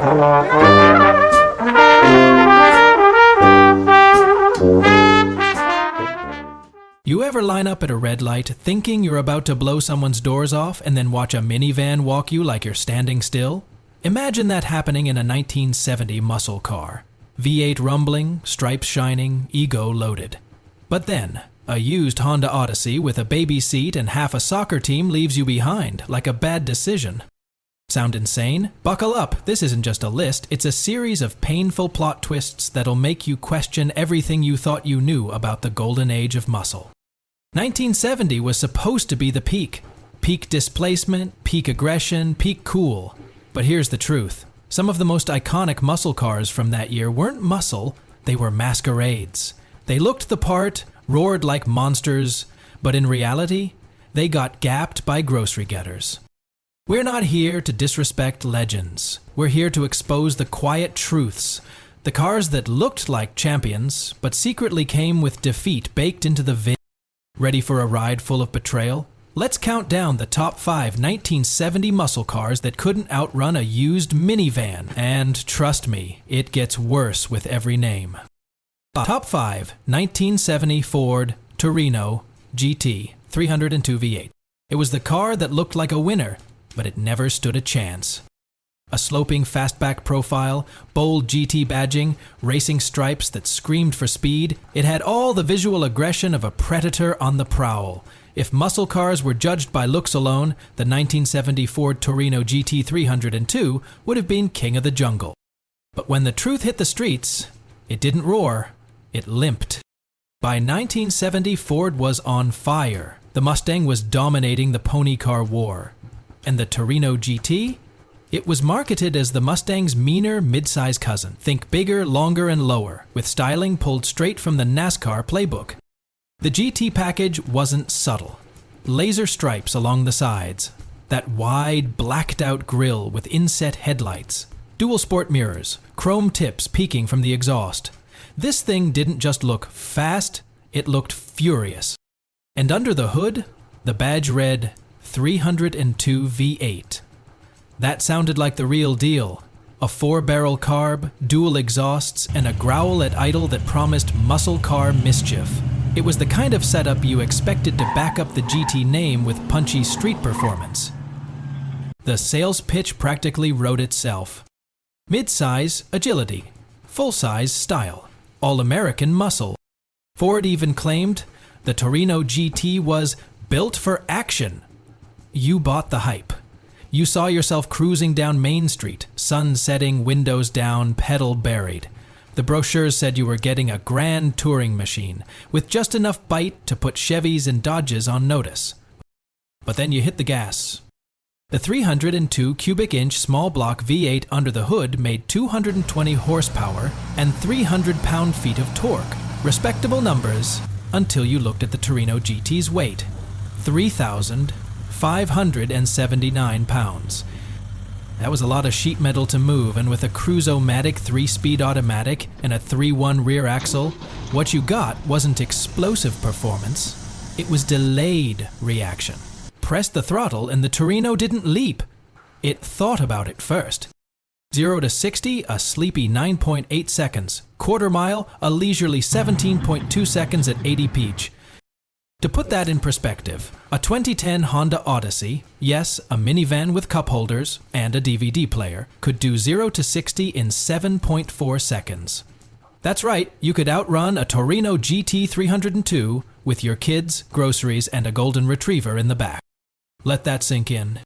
You ever line up at a red light thinking you're about to blow someone's doors off and then watch a minivan walk you like you're standing still? Imagine that happening in a 1970 muscle car. V8 rumbling, stripes shining, ego loaded. But then, a used Honda Odyssey with a baby seat and half a soccer team leaves you behind, like a bad decision. Sound insane? Buckle up, this isn't just a list, it's a series of painful plot twists that'll make you question everything you thought you knew about the golden age of muscle. 1970 was supposed to be the peak. Peak displacement, peak aggression, peak cool. But here's the truth. Some of the most iconic muscle cars from that year weren't muscle, they were masquerades. They looked the part, roared like monsters, but in reality, they got gapped by grocery getters. We're not here to disrespect legends. We're here to expose the quiet truths. The cars that looked like champions, but secretly came with defeat baked into the vein. Ready for a ride full of betrayal? Let's count down the top 5 1970 muscle cars that couldn't outrun a used minivan. And trust me, it gets worse with every name. Top 5 1970 Ford Torino GT 302 V8. It was the car that looked like a winner, but it never stood a chance. A sloping fastback profile, bold GT badging, racing stripes that screamed for speed, it had all the visual aggression of a predator on the prowl. If muscle cars were judged by looks alone, the 1970 Ford Torino GT 302 would have been king of the jungle. But when the truth hit the streets, it didn't roar, it limped. By 1970, Ford was on fire. The Mustang was dominating the pony car war. And the Torino GT? It was marketed as the Mustang's meaner mid-size cousin. Think bigger, longer, and lower, with styling pulled straight from the NASCAR playbook. The GT package wasn't subtle. Laser stripes along the sides, that wide, blacked-out grille with inset headlights, dual sport mirrors, chrome tips peeking from the exhaust. This thing didn't just look fast, it looked furious. And under the hood, the badge read 302 V8. That sounded like the real deal. A 4-barrel carb, dual exhausts, and a growl at idle that promised muscle car mischief. It was the kind of setup you expected to back up the GT name with punchy street performance. The sales pitch practically wrote itself. Mid-size agility, full-size style, all-American muscle. Ford even claimed the Torino GT was built for action. You bought the hype. You saw yourself cruising down Main Street, sun setting, windows down, pedal buried. The brochures said you were getting a grand touring machine, with just enough bite to put Chevys and Dodges on notice. But then you hit the gas. The 302 cubic inch small block V8 under the hood made 220 horsepower and 300 pound-feet of torque. Respectable numbers until you looked at the Torino GT's weight. 3,579 pounds. That was a lot of sheet metal to move, and with a Cruise-O-Matic 3-speed automatic and a 3-1 rear axle, what you got wasn't explosive performance, it was delayed reaction. Press the throttle and the Torino didn't leap. It thought about it first. 0 to 60, a sleepy 9.8 seconds. Quarter mile, a leisurely 17.2 seconds at 80 mph. To put that in perspective, a 2010 Honda Odyssey, yes, a minivan with cup holders and a DVD player, could do 0 to 60 in 7.4 seconds. That's right, you could outrun a Torino GT 302 with your kids, groceries, and a golden retriever in the back. Let that sink in.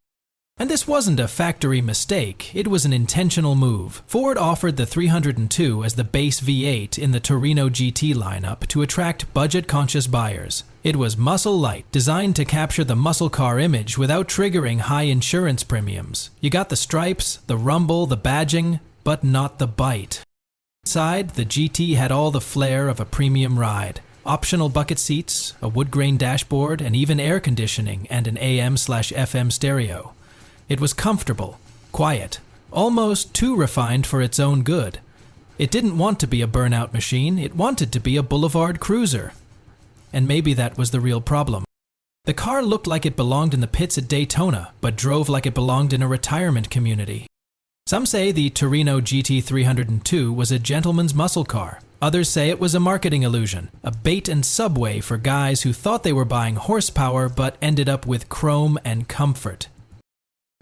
And this wasn't a factory mistake, it was an intentional move. Ford offered the 302 as the base V8 in the Torino GT lineup to attract budget-conscious buyers. It was muscle light, designed to capture the muscle car image without triggering high insurance premiums. You got the stripes, the rumble, the badging, but not the bite. Inside, the GT had all the flair of a premium ride. Optional bucket seats, a wood grain dashboard, and even air conditioning and an AM/FM stereo. It was comfortable, quiet, almost too refined for its own good. It didn't want to be a burnout machine, it wanted to be a boulevard cruiser. And maybe that was the real problem. The car looked like it belonged in the pits at Daytona, but drove like it belonged in a retirement community. Some say the Torino GT302 was a gentleman's muscle car. Others say it was a marketing illusion, a bait and subway for guys who thought they were buying horsepower but ended up with chrome and comfort.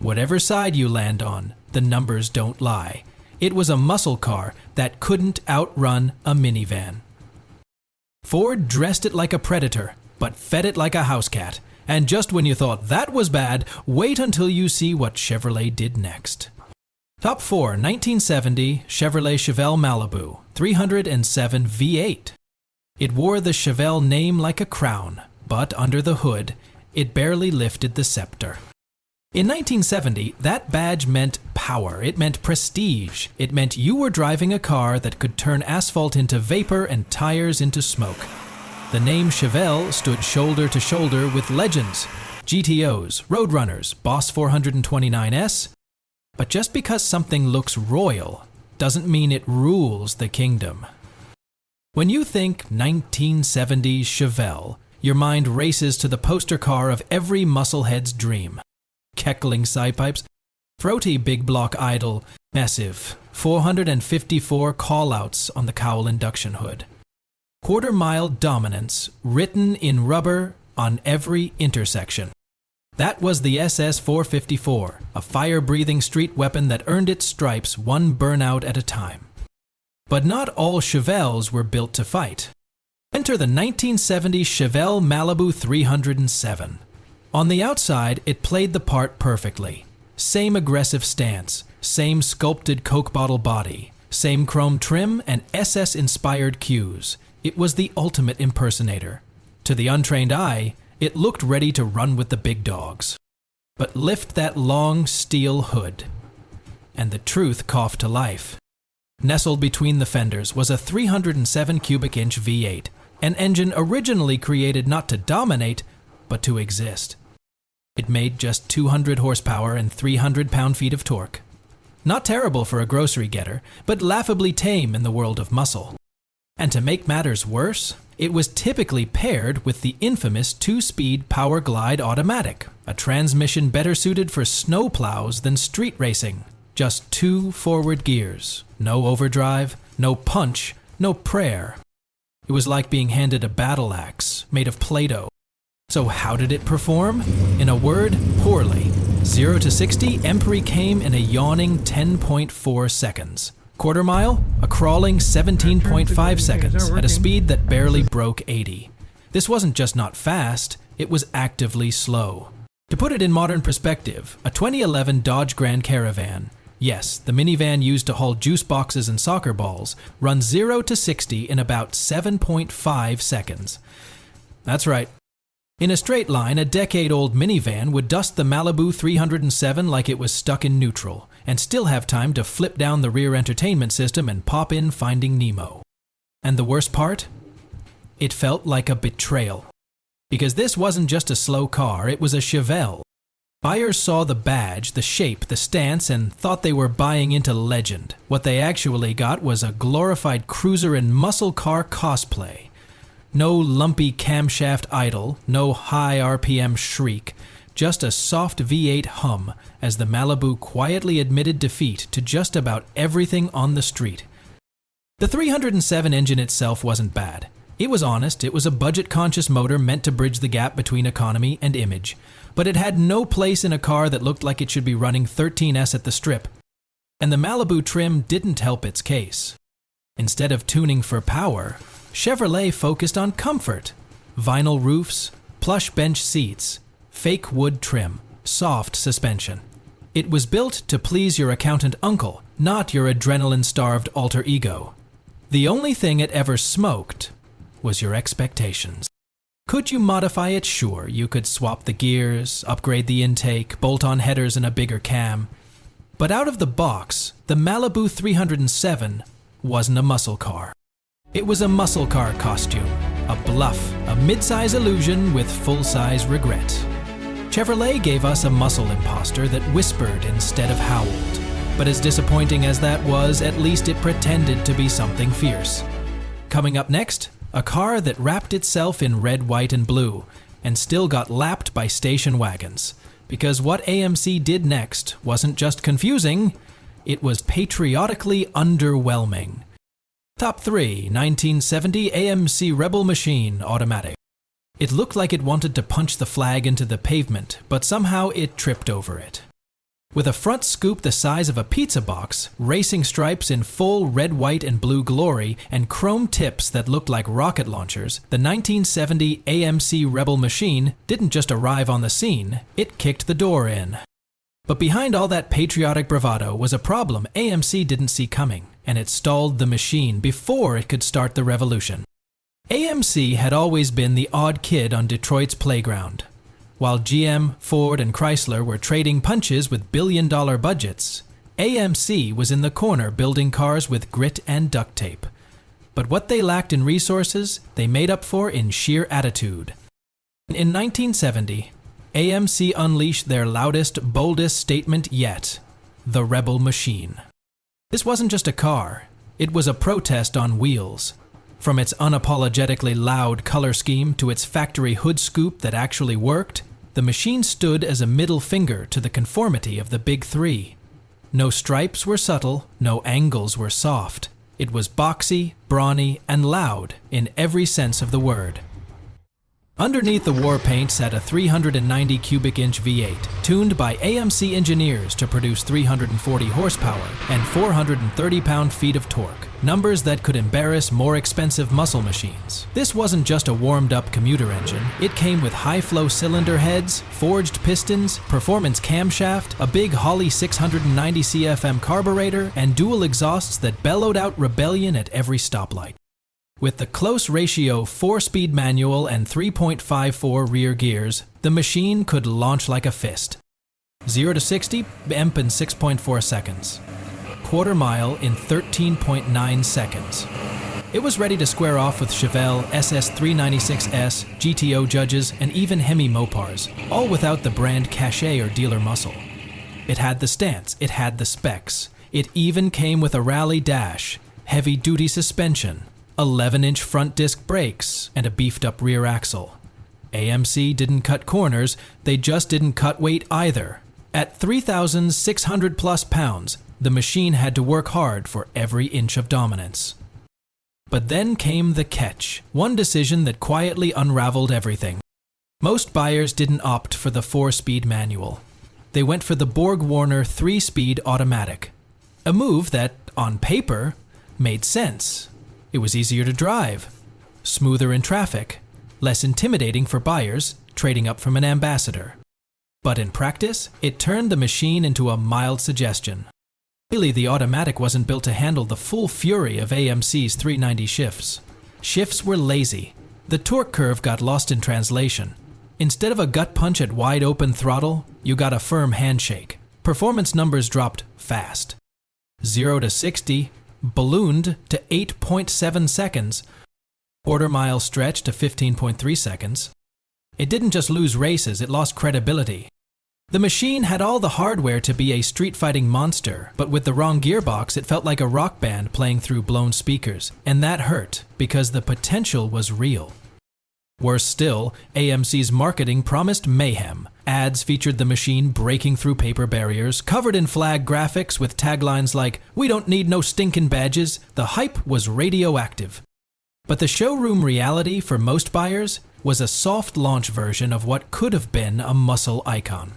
Whatever side you land on, the numbers don't lie. It was a muscle car that couldn't outrun a minivan. Ford dressed it like a predator, but fed it like a house cat. And just when you thought that was bad, wait until you see what Chevrolet did next. Top 4, 1970 Chevrolet Chevelle Malibu, 307 V8. It wore the Chevelle name like a crown, but under the hood, it barely lifted the scepter. In 1970, that badge meant power, it meant prestige, it meant you were driving a car that could turn asphalt into vapor and tires into smoke. The name Chevelle stood shoulder to shoulder with legends, GTOs, Roadrunners, Boss 429S, but just because something looks royal doesn't mean it rules the kingdom. When you think 1970s Chevelle, your mind races to the poster car of every musclehead's dream. Keckling side pipes, throaty big block idle, massive, 454 callouts on the cowl induction hood. Quarter-mile dominance written in rubber on every intersection. That was the SS-454, a fire-breathing street weapon that earned its stripes one burnout at a time. But not all Chevelles were built to fight. Enter the 1970 Chevelle Malibu 307. On the outside, it played the part perfectly. Same aggressive stance, same sculpted Coke bottle body, same chrome trim and SS-inspired cues. It was the ultimate impersonator. To the untrained eye, it looked ready to run with the big dogs. But lift that long steel hood, and the truth coughed to life. Nestled between the fenders was a 307 cubic inch V8, an engine originally created not to dominate, but to exist. It made just 200 horsepower and 300 pound-feet of torque. Not terrible for a grocery getter, but laughably tame in the world of muscle. And to make matters worse, it was typically paired with the infamous 2-speed Power Glide automatic, a transmission better suited for snow plows than street racing. Just 2 forward gears, no overdrive, no punch, no prayer. It was like being handed a battle axe made of Play-Doh. So how did it perform? In a word, poorly. 0 to 60, Empire came in a yawning 10.4 seconds. Quarter mile, a crawling 17.5 seconds at a speed that barely broke 80. This wasn't just not fast, it was actively slow. To put it in modern perspective, a 2011 Dodge Grand Caravan, yes, the minivan used to haul juice boxes and soccer balls, runs 0 to 60 in about 7.5 seconds. That's right. In a straight line, a decade-old minivan would dust the Malibu 307 like it was stuck in neutral, and still have time to flip down the rear entertainment system and pop in Finding Nemo. And the worst part? It felt like a betrayal. Because this wasn't just a slow car, it was a Chevelle. Buyers saw the badge, the shape, the stance, and thought they were buying into legend. What they actually got was a glorified cruiser and muscle car cosplay. No lumpy camshaft idle, no high RPM shriek, just a soft V8 hum as the Malibu quietly admitted defeat to just about everything on the street. The 307 engine itself wasn't bad. It was honest, it was a budget-conscious motor meant to bridge the gap between economy and image, but it had no place in a car that looked like it should be running 13S at the strip. And the Malibu trim didn't help its case. Instead of tuning for power, Chevrolet focused on comfort. Vinyl roofs, plush bench seats, fake wood trim, soft suspension. It was built to please your accountant uncle, not your adrenaline-starved alter ego. The only thing it ever smoked was your expectations. Could you modify it? Sure, you could swap the gears, upgrade the intake, bolt on headers and a bigger cam. But out of the box, the Malibu 307 wasn't a muscle car. It was a muscle car costume, a bluff, a mid-size illusion with full-size regret. Chevrolet gave us a muscle imposter that whispered instead of howled. But as disappointing as that was, at least it pretended to be something fierce. Coming up next, a car that wrapped itself in red, white, and blue, and still got lapped by station wagons. Because what AMC did next wasn't just confusing, It was patriotically underwhelming. Top 3. 1970 AMC Rebel Machine Automatic. It looked like it wanted to punch the flag into the pavement, but somehow it tripped over it. With a front scoop the size of a pizza box, racing stripes in full red, white, and blue glory, and chrome tips that looked like rocket launchers, the 1970 AMC Rebel Machine didn't just arrive on the scene, it kicked the door in. But behind all that patriotic bravado was a problem AMC didn't see coming, and it stalled the machine before it could start the revolution. AMC had always been the odd kid on Detroit's playground. While GM, Ford, and Chrysler were trading punches with billion-dollar budgets, AMC was in the corner building cars with grit and duct tape. But what they lacked in resources, they made up for in sheer attitude. In 1970, AMC unleashed their loudest, boldest statement yet: the Rebel Machine. This wasn't just a car, it was a protest on wheels. From its unapologetically loud color scheme to its factory hood scoop that actually worked, the machine stood as a middle finger to the conformity of the big three. No stripes were subtle, no angles were soft. It was boxy, brawny, and loud in every sense of the word. Underneath the war paint sat a 390 cubic inch V8, tuned by AMC engineers to produce 340 horsepower and 430 pound-feet of torque, numbers that could embarrass more expensive muscle machines. This wasn't just a warmed-up commuter engine, it came with high-flow cylinder heads, forged pistons, performance camshaft, a big Holley 690 CFM carburetor, and dual exhausts that bellowed out rebellion at every stoplight. With the close ratio 4-speed manual and 3.54 rear gears, the machine could launch like a fist. 0 to 60 emp in 6.4 seconds. Quarter mile in 13.9 seconds. It was ready to square off with Chevelle, SS396S, GTO Judges, and even Hemi Mopars, all without the brand cachet or dealer muscle. It had the stance, it had the specs. It even came with a rally dash, heavy-duty suspension, 11-inch front disc brakes, and a beefed-up rear axle. AMC didn't cut corners, they just didn't cut weight either. At 3,600 plus pounds, the machine had to work hard for every inch of dominance. But then came the catch, one decision that quietly unraveled everything. Most buyers didn't opt for the 4-speed manual. They went for the Borg-Warner 3-speed automatic. A move that, on paper, made sense. It was easier to drive, smoother in traffic, less intimidating for buyers trading up from an Ambassador. But in practice, it turned the machine into a mild suggestion. Really, the automatic wasn't built to handle the full fury of AMC's 390 shifts. Shifts were lazy. The torque curve got lost in translation. Instead of a gut punch at wide open throttle, you got a firm handshake. Performance numbers dropped fast. 0 to 60 ballooned to 8.7 seconds, quarter mile stretch to 15.3 seconds. It didn't just lose races, it lost credibility. The machine had all the hardware to be a street-fighting monster, but with the wrong gearbox it felt like a rock band playing through blown speakers, and that hurt because the potential was real. Worse still, AMC's marketing promised mayhem. Ads featured the machine breaking through paper barriers, covered in flag graphics with taglines like, "We don't need no stinkin' badges." The hype was radioactive. But the showroom reality for most buyers was a soft launch version of what could have been a muscle icon.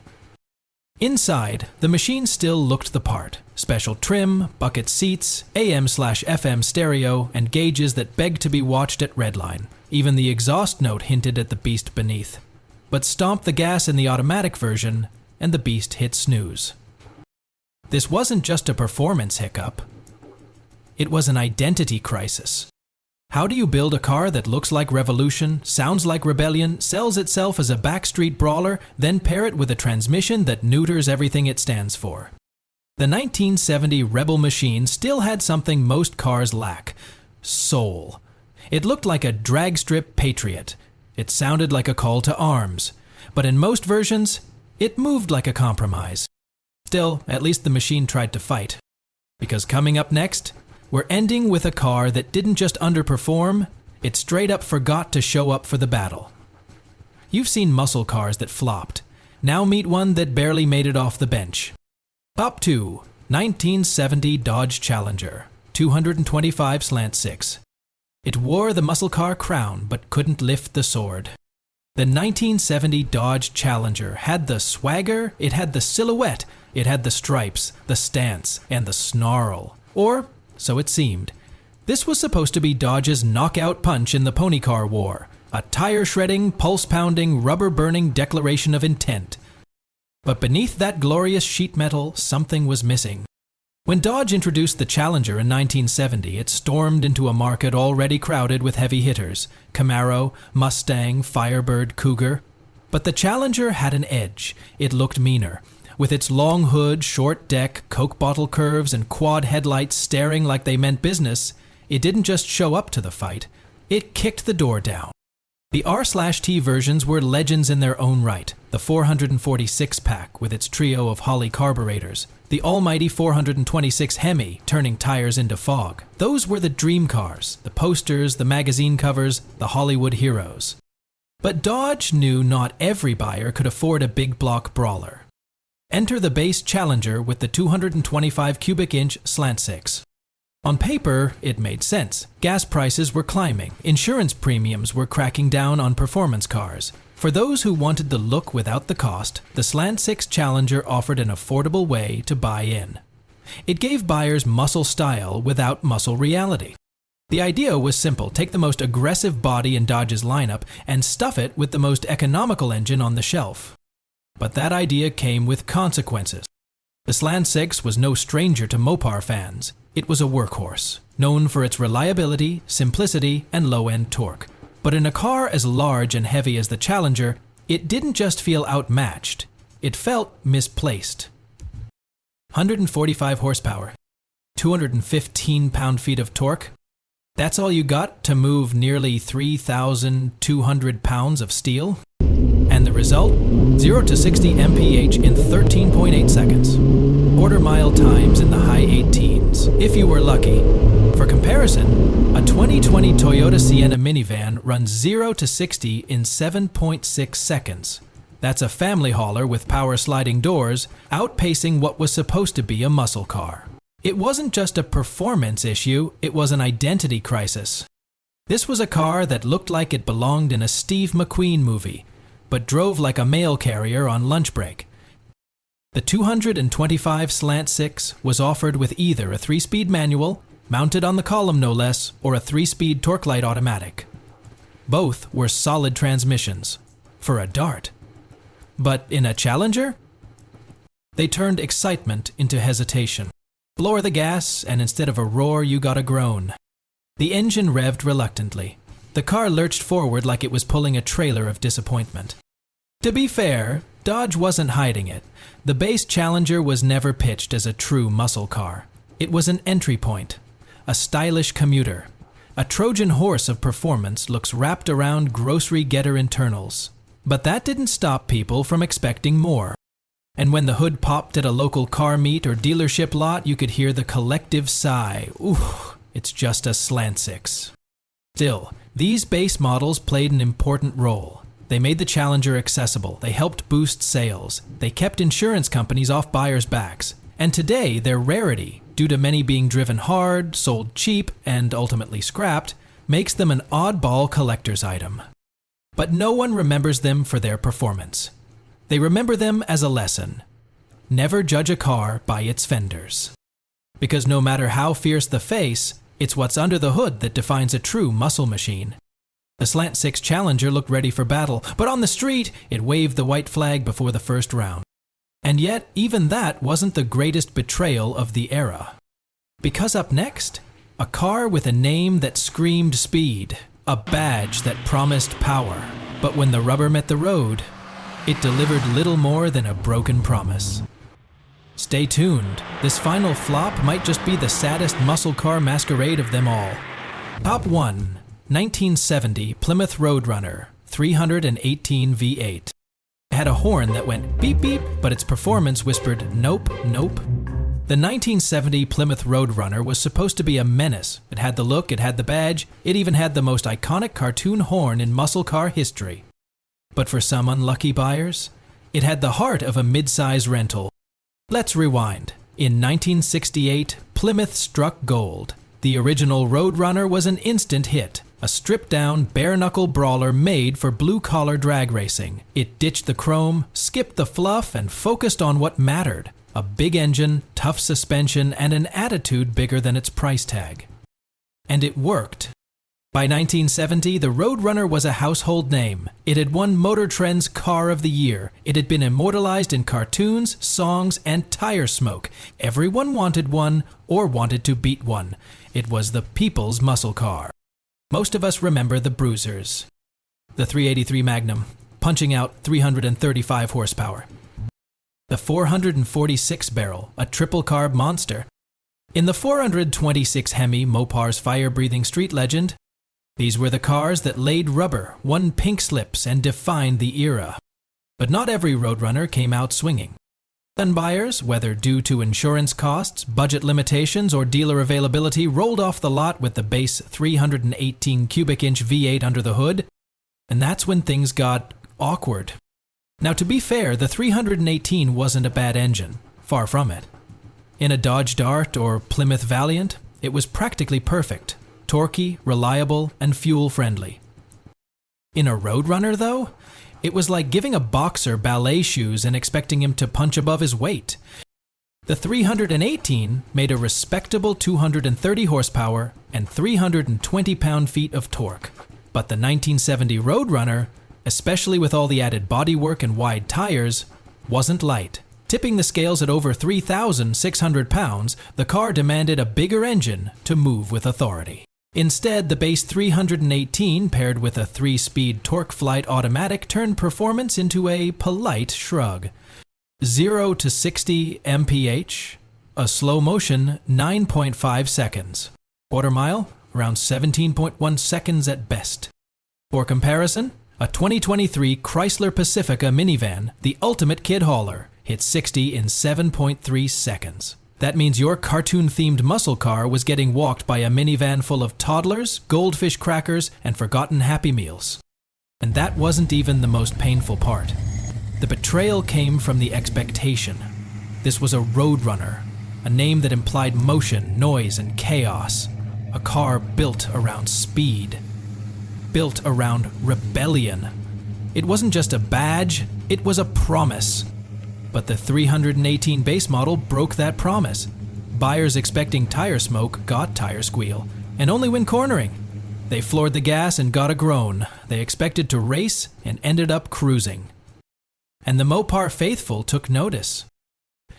Inside, the machine still looked the part. Special trim, bucket seats, AM/FM stereo, and gauges that begged to be watched at redline. Even the exhaust note hinted at the beast beneath. But stomp the gas in the automatic version, and the beast hit snooze. This wasn't just a performance hiccup. It was an identity crisis. How do you build a car that looks like revolution, sounds like rebellion, sells itself as a backstreet brawler, then pair it with a transmission that neuters everything it stands for? The 1970 Rebel Machine still had something most cars lack: soul. It looked like a drag strip patriot. It sounded like a call to arms. But in most versions, it moved like a compromise. Still, at least the machine tried to fight. Because coming up next, we're ending with a car that didn't just underperform, it straight up forgot to show up for the battle. You've seen muscle cars that flopped. Now meet one that barely made it off the bench. Top 2. 1970 Dodge Challenger, 225 slant 6. It wore the muscle car crown but couldn't lift the sword. The 1970 Dodge Challenger had the swagger, it had the silhouette, it had the stripes, the stance, and the snarl. Or so it seemed. This was supposed to be Dodge's knockout punch in the pony car war, a tire-shredding, pulse-pounding, rubber-burning declaration of intent. But beneath that glorious sheet metal, something was missing. When Dodge introduced the Challenger in 1970, it stormed into a market already crowded with heavy hitters: Camaro, Mustang, Firebird, Cougar. But the Challenger had an edge. It looked meaner. With its long hood, short deck, Coke bottle curves, and quad headlights staring like they meant business, it didn't just show up to the fight. It kicked the door down. The R/T versions were legends in their own right. The 446-pack with its trio of Holley carburetors, the almighty 426 Hemi turning tires into fog. Those were the dream cars, the posters, the magazine covers, the Hollywood heroes. But Dodge knew not every buyer could afford a big block brawler. Enter the base Challenger with the 225 cubic inch slant 6. On paper, it made sense. Gas prices were climbing. Insurance premiums were cracking down on performance cars. For those who wanted the look without the cost, the Slant 6 Challenger offered an affordable way to buy in. It gave buyers muscle style without muscle reality. The idea was simple: take the most aggressive body in Dodge's lineup and stuff it with the most economical engine on the shelf. But that idea came with consequences. The Slant 6 was no stranger to Mopar fans. It was a workhorse, known for its reliability, simplicity, and low-end torque. But in a car as large and heavy as the Challenger, it didn't just feel outmatched, it felt misplaced. 145 horsepower, 215 pound-feet of torque. That's all you got to move nearly 3,200 pounds of steel? And the result? 0 to 60 mph in 13.8 seconds. Quarter-mile times in the high 18s, if you were lucky. For comparison, a 2020 Toyota Sienna minivan runs 0 to 60 in 7.6 seconds. That's a family hauler with power sliding doors, outpacing what was supposed to be a muscle car. It wasn't just a performance issue, it was an identity crisis. This was a car that looked like it belonged in a Steve McQueen movie, but drove like a mail carrier on lunch break. The 225 Slant 6 was offered with either a 3-speed manual, mounted on the column no less, or a 3-speed torque light automatic. Both were solid transmissions, for a Dart. But in a Challenger? They turned excitement into hesitation. Floor the gas, and instead of a roar, you got a groan. The engine revved reluctantly. The car lurched forward like it was pulling a trailer of disappointment. To be fair, Dodge wasn't hiding it. The base Challenger was never pitched as a true muscle car. It was an entry point, a stylish commuter. A Trojan horse of performance looks wrapped around grocery getter internals. But that didn't stop people from expecting more. And when the hood popped at a local car meet or dealership lot, you could hear the collective sigh, "Ooh, it's just a Slant 6." Still, these base models played an important role. They made the Challenger accessible, they helped boost sales, they kept insurance companies off buyers' backs, and today their rarity, due to many being driven hard, sold cheap, and ultimately scrapped, makes them an oddball collector's item. But no one remembers them for their performance. They remember them as a lesson. Never judge a car by its fenders. Because no matter how fierce the face, it's what's under the hood that defines a true muscle machine. The Slant 6 Challenger looked ready for battle, but on the street, it waved the white flag before the first round. And yet, even that wasn't the greatest betrayal of the era. Because up next, a car with a name that screamed speed, a badge that promised power. But when the rubber met the road, it delivered little more than a broken promise. Stay tuned. This final flop might just be the saddest muscle car masquerade of them all. Top 1. 1970 Plymouth Roadrunner 318 V8. It had a horn that went beep beep, but its performance whispered nope, nope. The 1970 Plymouth Roadrunner was supposed to be a menace. It had the look, it had the badge, it even had the most iconic cartoon horn in muscle car history. But for some unlucky buyers, it had the heart of a mid-size rental. Let's rewind. In 1968, Plymouth struck gold. The original Roadrunner was an instant hit, a stripped-down, bare-knuckle brawler made for blue-collar drag racing. It ditched the chrome, skipped the fluff, and focused on what mattered: a big engine, tough suspension, and an attitude bigger than its price tag. And it worked. By 1970, the Roadrunner was a household name. It had won Motor Trend's Car of the Year. It had been immortalized in cartoons, songs, and tire smoke. Everyone wanted one, or wanted to beat one. It was the people's muscle car. Most of us remember the Bruisers. The 383 Magnum, punching out 335 horsepower. The 446 barrel, a triple-carb monster. In the 426 Hemi, Mopar's fire-breathing street legend, these were the cars that laid rubber, won pink slips, and defined the era. But not every Roadrunner came out swinging. Gun buyers, whether due to insurance costs, budget limitations, or dealer availability, rolled off the lot with the base 318 cubic inch V8 under the hood, and that's when things got awkward. Now, to be fair, the 318 wasn't a bad engine, far from it. In a Dodge Dart or Plymouth Valiant, it was practically perfect. Torquey, reliable, and fuel-friendly. In a Roadrunner, though, it was like giving a boxer ballet shoes and expecting him to punch above his weight. The 318 made a respectable 230 horsepower and 320 pound-feet of torque. But the 1970 Roadrunner, especially with all the added bodywork and wide tires, wasn't light. Tipping the scales at over 3,600 pounds, the car demanded a bigger engine to move with authority. Instead, the base 318 paired with a 3-speed torque flight automatic turned performance into a polite shrug. 0 to 60 mph, a slow motion 9.5 seconds. Quarter mile, around 17.1 seconds at best. For comparison, a 2023 Chrysler Pacifica minivan, the ultimate kid hauler, hit 60 in 7.3 seconds. That means your cartoon-themed muscle car was getting walked by a minivan full of toddlers, goldfish crackers, and forgotten Happy Meals. And that wasn't even the most painful part. The betrayal came from the expectation. This was a Roadrunner, a name that implied motion, noise, and chaos. A car built around speed. Built around rebellion. It wasn't just a badge, it was a promise. But the 318 base model broke that promise. Buyers expecting tire smoke got tire squeal, and only when cornering. They floored the gas and got a groan. They expected to race and ended up cruising. And the Mopar faithful took notice.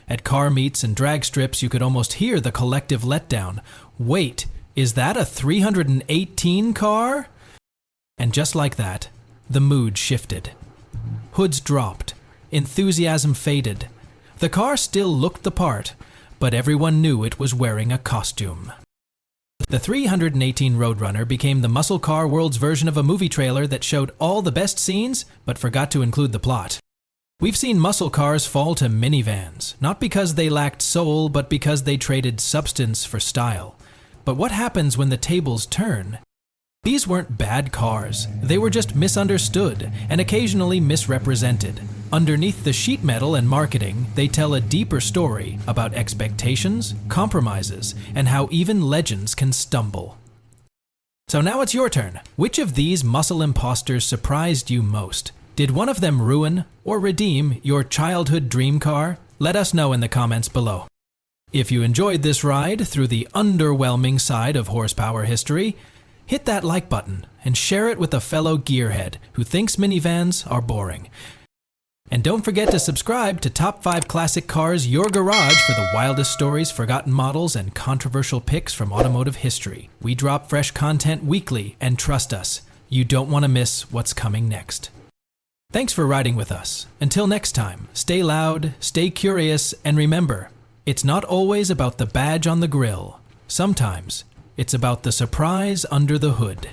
At car meets and drag strips, you could almost hear the collective letdown. Wait, is that a 318 car? And just like that, the mood shifted. Hoods dropped. Enthusiasm faded. The car still looked the part, but everyone knew it was wearing a costume. The 318 Roadrunner became the muscle car world's version of a movie trailer that showed all the best scenes, but forgot to include the plot. We've seen muscle cars fall to minivans, not because they lacked soul, but because they traded substance for style. But what happens when the tables turn? These weren't bad cars, they were just misunderstood and occasionally misrepresented. Underneath the sheet metal and marketing, they tell a deeper story about expectations, compromises, and how even legends can stumble. So now it's your turn. Which of these muscle imposters surprised you most? Did one of them ruin or redeem your childhood dream car? Let us know in the comments below. If you enjoyed this ride through the underwhelming side of horsepower history, hit that like button and share it with a fellow gearhead who thinks minivans are boring. And don't forget to subscribe to Top 5 Classic Cars Your Garage for the wildest stories, forgotten models, and controversial picks from automotive history. We drop fresh content weekly, and trust us, you don't want to miss what's coming next. Thanks for riding with us. Until next time, stay loud, stay curious, and remember, it's not always about the badge on the grill. Sometimes, it's about the surprise under the hood.